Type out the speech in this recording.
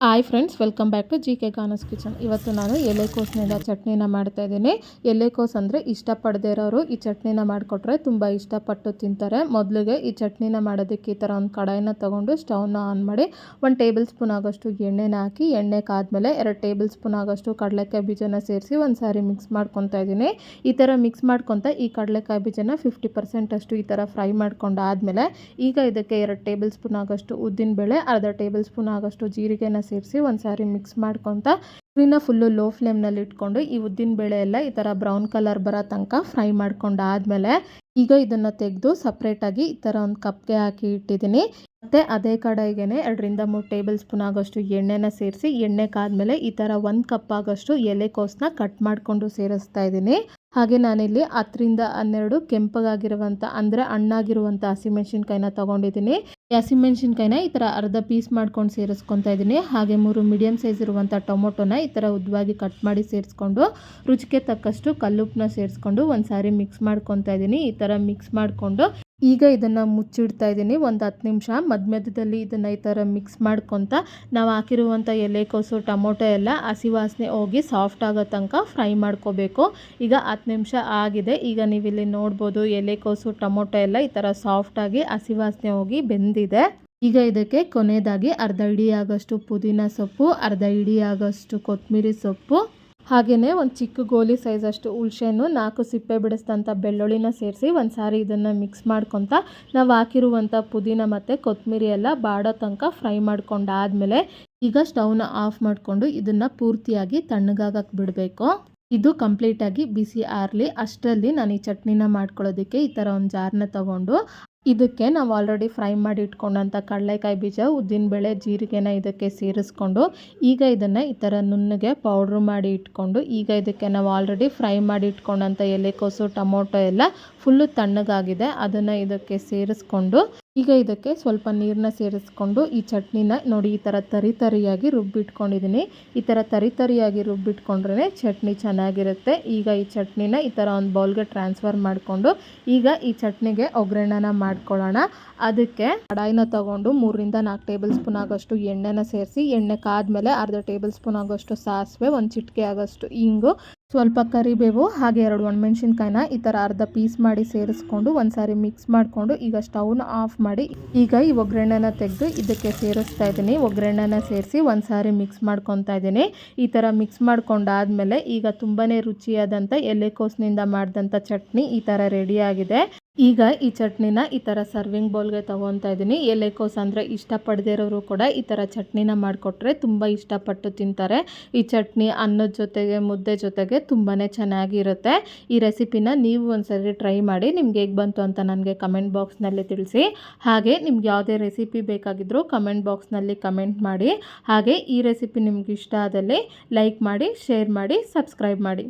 Hi friends, welcome back to G K. ಗಾನಸ್ kitchen. ಇವತ್ತು ನಾನು ಎಲೆಕೋಸಿನಿಂದ ಚಟ್ನಿನ ಮಾಡ್ತಾ ಇದ್ದೀನಿ. ಎಲೆಕೋಸು ಅಂದರೆ ಇಷ್ಟಪಡದೇ ಇರೋರು ಈ ಚಟ್ನಿನ ಮಾಡಿಕೊಟ್ರೆ ತುಂಬ ಇಷ್ಟಪಟ್ಟು ತಿಂತಾರೆ. ಮೊದಲಿಗೆ ಈ ಚಟ್ನಿನ ಮಾಡೋದಕ್ಕೆ ಈ ಥರ ಒಂದು ಕಡಾಯಿನ ತೊಗೊಂಡು ಸ್ಟವ್ನ ಆನ್ ಮಾಡಿ 1 ಟೇಬಲ್ ಸ್ಪೂನ್ ಆಗೋಷ್ಟು ಎಣ್ಣೆನ ಹಾಕಿ, ಎಣ್ಣೆ ಕಾದ್ಮೇಲೆ 2 ಟೇಬಲ್ ಸ್ಪೂನ್ ಆಗೋಷ್ಟು ಕಡಲೆಕಾಯಿ ಬೀಜನ ಸೇರಿಸಿ ಒಂದು ಸಾರಿ ಮಿಕ್ಸ್ ಮಾಡ್ಕೊತಾ ಇದ್ದೀನಿ. ಈ ಥರ ಮಿಕ್ಸ್ ಮಾಡ್ಕೊತ ಈ ಕಡಲೆಕಾಯಿ ಬೀಜನ 50% ಅಷ್ಟು ಈ ಥರ ಫ್ರೈ ಮಾಡ್ಕೊಂಡಾದ್ಮೇಲೆ ಈಗ ಇದಕ್ಕೆ 2 ಟೇಬಲ್ ಸ್ಪೂನ್ ಆಗೋಷ್ಟು ಉದ್ದಿನಬೇಳೆ, ಅರ್ಧ ಟೇಬಲ್ ಸ್ಪೂನ್ ಆಗೋಷ್ಟು ಜೀರಿಗೆನ ಸೇರಿಸಿ ಒಂದು ಸಾರಿ ಮಿಕ್ಸ್ ಮಾಡ್ಕೊತ ಇದನ್ನ ಫುಲ್ಲು ಲೋ ಫ್ಲೇಮ್ನಲ್ಲಿ ಇಟ್ಕೊಂಡು ಈ ಉದ್ದಿನ ಬೇಳೆ ಎಲ್ಲ ಈ ಥರ ಬ್ರೌನ್ ಕಲರ್ ಬರೋ ತನಕ ಫ್ರೈ ಮಾಡ್ಕೊಂಡಾದ್ಮೇಲೆ ಈಗ ಇದನ್ನು ತೆಗೆದು ಸಪ್ರೇಟಾಗಿ ಈ ಥರ ಒಂದು ಕಪ್ಗೆ ಹಾಕಿ ಇಟ್ಟಿದ್ದೀನಿ. ಮತ್ತು ಅದೇ ಕಡಾಯಿಗೆ 2ರಿಂದ 3 ಟೇಬಲ್ ಸ್ಪೂನ್ ಆಗೋಷ್ಟು ಎಣ್ಣೆನ ಸೇರಿಸಿ, ಎಣ್ಣೆ ಕಾದ್ಮೇಲೆ ಈ ಥರ 1 ಕಪ್ ಆಗೋಷ್ಟು ಎಲೆಕೋಸನ್ನ ಕಟ್ ಮಾಡಿಕೊಂಡು ಸೇರಿಸ್ತಾ ಇದ್ದೀನಿ. ಹಾಗೆ ನಾನಿಲ್ಲಿ 10ರಿಂದ 12 ಕೆಂಪಗಾಗಿರುವಂಥ ಅಂದರೆ ಹಣ್ಣಾಗಿರುವಂಥ ಹಸಿಮೆಣ್ಸಿನ್ಕಾಯಿನ ತೊಗೊಂಡಿದ್ದೀನಿ. ಈ ಹಸಿಮೆಣ್ಸಿನ್ಕಾಯಿನ ಈ ಥರ ಅರ್ಧ ಪೀಸ್ ಮಾಡ್ಕೊಂಡು ಸೇರಿಸ್ಕೊತಾ ಇದ್ದೀನಿ. ಹಾಗೆ 3 ಮೀಡಿಯಮ್ ಸೈಜ್ ಇರುವಂಥ ಟೊಮೊಟೊನ ಈ ಥರ ಉದ್ದವಾಗಿ ಕಟ್ ಮಾಡಿ ಸೇರಿಸ್ಕೊಂಡು ರುಚಿಗೆ ತಕ್ಕಷ್ಟು ಕಲ್ಲುಪ್ಪನ್ನ ಸೇರಿಸ್ಕೊಂಡು ಒಂದು ಸಾರಿ ಮಿಕ್ಸ್ ಮಾಡ್ಕೊತಾ ಇದ್ದೀನಿ. ಈ ಥರ ಮಿಕ್ಸ್ ಮಾಡಿಕೊಂಡು ಈಗ ಇದನ್ನು ಮುಚ್ಚಿಡ್ತಾ ಇದ್ದೀನಿ. ಒಂದು 10 ನಿಮಿಷ ಮಧ್ಯದಲ್ಲಿ ಇದನ್ನು ಈ ಥರ ಮಿಕ್ಸ್ ಮಾಡ್ಕೊತ ನಾವು ಹಾಕಿರುವಂಥ ಎಲೆಕೋಸು ಟೊಮೊಟೊ ಎಲ್ಲ ಹಸಿ ವಾಸನೆ ಹೋಗಿ ಸಾಫ್ಟ್ ಆಗೋ ತನಕ ಫ್ರೈ ಮಾಡ್ಕೋಬೇಕು. ಈಗ 10 ನಿಮಿಷ ಆಗಿದೆ. ಈಗ ನೀವಿಲ್ಲಿ ನೋಡ್ಬೋದು ಎಲೆಕೋಸು ಟೊಮೊಟೊ ಎಲ್ಲ ಈ ಥರ ಸಾಫ್ಟಾಗಿ ಹಸಿ ವಾಸನೆ ಹೋಗಿ ಬೆಂದಿದೆ. ಈಗ ಇದಕ್ಕೆ ಕೊನೆಯದಾಗಿ ಅರ್ಧ ಹಿಡಿ ಆಗೋಷ್ಟು ಪುದೀನ ಸೊಪ್ಪು, ಅರ್ಧ ಹಿಡಿ ಆಗೋಷ್ಟು ಕೊತ್ತಂಬರಿ ಸೊಪ್ಪು, ಹಾಗೆಯೇ ಒಂದು ಚಿಕ್ಕ ಗೋಲಿ ಸೈಜಷ್ಟು ಹುಣಸೆಹಣ್ಣು, 4 ಸಿಪ್ಪೆ ಬಿಡಿಸಿದಂಥ ಬೆಳ್ಳುಳ್ಳಿನ ಸೇರಿಸಿ ಒಂದು ಸಾರಿ ಇದನ್ನು ಮಿಕ್ಸ್ ಮಾಡ್ಕೊತ ನಾವು ಹಾಕಿರುವಂಥ ಪುದೀನ ಮತ್ತು ಕೊತ್ತಂಬರಿ ಎಲ್ಲ ಬಾಡೋ ತನಕ ಫ್ರೈ ಮಾಡ್ಕೊಂಡಾದ್ಮೇಲೆ ಈಗ ಸ್ಟವ್ನ ಆಫ್ ಮಾಡಿಕೊಂಡು ಇದನ್ನು ಪೂರ್ತಿಯಾಗಿ ತಣ್ಣಗಾಗಕ್ಕೆ ಬಿಡಬೇಕು. ಇದು ಕಂಪ್ಲೀಟಾಗಿ ಬಿಸಿ ಆರಲಿ. ಅಷ್ಟರಲ್ಲಿ ನಾನು ಈ ಚಟ್ನಿನ ಮಾಡ್ಕೊಳ್ಳೋದಕ್ಕೆ ಈ ಥರ ಒಂದು ಜಾರನ್ನ ತೊಗೊಂಡು ಇದಕ್ಕೆ ನಾವು ಆಲ್ರೆಡಿ ಫ್ರೈ ಮಾಡಿ ಇಟ್ಕೊಂಡಂಥ ಕಡಲೆಕಾಯಿ ಬೀಜ, ಉದ್ದಿನಬೇಳೆ, ಜೀರಿಗೆನ ಇದಕ್ಕೆ ಸೇರಿಸ್ಕೊಂಡು ಈಗ ಇದನ್ನು ಈ ಥರ ನುಣ್ಣಗೆ ಪೌಡ್ರ್ ಮಾಡಿ ಇಟ್ಕೊಂಡು ಈಗ ಇದಕ್ಕೆ ನಾವು ಆಲ್ರೆಡಿ ಫ್ರೈ ಮಾಡಿ ಇಟ್ಕೊಂಡಂಥ ಎಲೆಕೋಸು ಟೊಮೊಟೊ ಎಲ್ಲ ಫುಲ್ಲು ತಣ್ಣಗಾಗಿದೆ. ಅದನ್ನು ಇದಕ್ಕೆ ಸೇರಿಸ್ಕೊಂಡು ಈಗ ಇದಕ್ಕೆ ಸ್ವಲ್ಪ ನೀರನ್ನ ಸೇರಿಸ್ಕೊಂಡು ಈ ಚಟ್ನಿನ ನೋಡಿ ಈ ಥರ ತರಿಯಾಗಿ ರುಬ್ಬಿಟ್ಕೊಂಡಿದ್ದೀನಿ. ಈ ಥರ ತರಿಯಾಗಿ ರುಬ್ಬಿಟ್ಕೊಂಡ್ರೆ ಚಟ್ನಿ ಚೆನ್ನಾಗಿರುತ್ತೆ. ಈಗ ಈ ಚಟ್ನಿನ ಈ ಥರ ಒಂದು ಬೌಲ್ಗೆ ಟ್ರಾನ್ಸ್ಫರ್ ಮಾಡಿಕೊಂಡು ಈಗ ಈ ಚಟ್ನಿಗೆ ಒಗ್ಗರಣೆನ ಮಾಡ್ಕೊಳ್ಳೋಣ. ಅದಕ್ಕೆ ಕಡಾಯಿನ ತೊಗೊಂಡು 3ರಿಂದ 4 ಟೇಬಲ್ ಸ್ಪೂನ್ ಆಗೋಷ್ಟು ಎಣ್ಣೆನ ಸೇರಿಸಿ, ಎಣ್ಣೆ ಕಾದ್ಮೇಲೆ ಅರ್ಧ ಟೇಬಲ್ ಸ್ಪೂನ್ ಆಗೋಷ್ಟು ಸಾಸಿವೆ, ಒಂದು ಚಿಟಿಕೆ ಆಗೋಷ್ಟು ಇಂಗು, ಸ್ವಲ್ಪ ಕರಿಬೇವು, ಹಾಗೆ 2 ಒಣಮೆಣ್ಸಿನ್ಕಾಯಿನ ಈ ಥರ ಅರ್ಧ ಪೀಸ್ ಮಾಡಿ ಸೇರಿಸ್ಕೊಂಡು ಒಂದು ಸಾರಿ ಮಿಕ್ಸ್ ಮಾಡಿಕೊಂಡು ಈಗ ಸ್ಟವ್ನ ಆಫ್ ಮಾಡಿ ಈಗ ಈ ಒಗ್ಗರಣೆನ ತೆಗೆದು ಇದಕ್ಕೆ ಸೇರಿಸ್ತಾ ಇದ್ದೀನಿ. ಒಗ್ಗರಣೆನ ಸೇರಿಸಿ ಒಂದು ಸಾರಿ ಮಿಕ್ಸ್ ಮಾಡ್ಕೊತಾ ಇದ್ದೀನಿ. ಈ ಥರ ಮಿಕ್ಸ್ ಮಾಡ್ಕೊಂಡಾದ್ಮೇಲೆ ಈಗ ತುಂಬಾ ರುಚಿಯಾದಂಥ ಎಲೆಕೋಸಿನಿಂದ ಮಾಡಿದಂಥ ಚಟ್ನಿ ಈ ಥರ ರೆಡಿಯಾಗಿದೆ. ಈಗ ಈ ಚಟ್ನಿನ ಈ ಥರ ಸರ್ವಿಂಗ್ ಬೌಲ್ಗೆ ತೊಗೊತಾ ಇದ್ದೀನಿ. ಎಲೆಕೋಸು ಅಂದರೆ ಇಷ್ಟಪಡದೇ ಇರೋರು ಕೂಡ ಈ ಥರ ಚಟ್ನಿನ ಮಾಡಿಕೊಟ್ರೆ ತುಂಬ ಇಷ್ಟಪಟ್ಟು ತಿಂತಾರೆ. ಈ ಚಟ್ನಿ ಅನ್ನದ ಜೊತೆಗೆ ಮುದ್ದೆ ಜೊತೆಗೆ ತುಂಬಾ ಚೆನ್ನಾಗಿರುತ್ತೆ. ಈ ರೆಸಿಪಿನ ನೀವು ಒಂದ್ಸರಿ ಟ್ರೈ ಮಾಡಿ ನಿಮ್ಗೆ ಹೇಗೆ ಬಂತು ಅಂತ ನನಗೆ ಕಮೆಂಟ್ ಬಾಕ್ಸ್ನಲ್ಲಿ ತಿಳಿಸಿ. ಹಾಗೆ ನಿಮ್ಗೆ ಯಾವುದೇ ರೆಸಿಪಿ ಬೇಕಾಗಿದ್ದರೂ ಕಮೆಂಟ್ ಬಾಕ್ಸ್ನಲ್ಲಿ ಕಮೆಂಟ್ ಮಾಡಿ. ಹಾಗೆ ಈ ರೆಸಿಪಿ ನಿಮ್ಗೆ ಇಷ್ಟ ಆದಲ್ಲಿ ಲೈಕ್ ಮಾಡಿ, ಶೇರ್ ಮಾಡಿ, ಸಬ್ಸ್ಕ್ರೈಬ್ ಮಾಡಿ.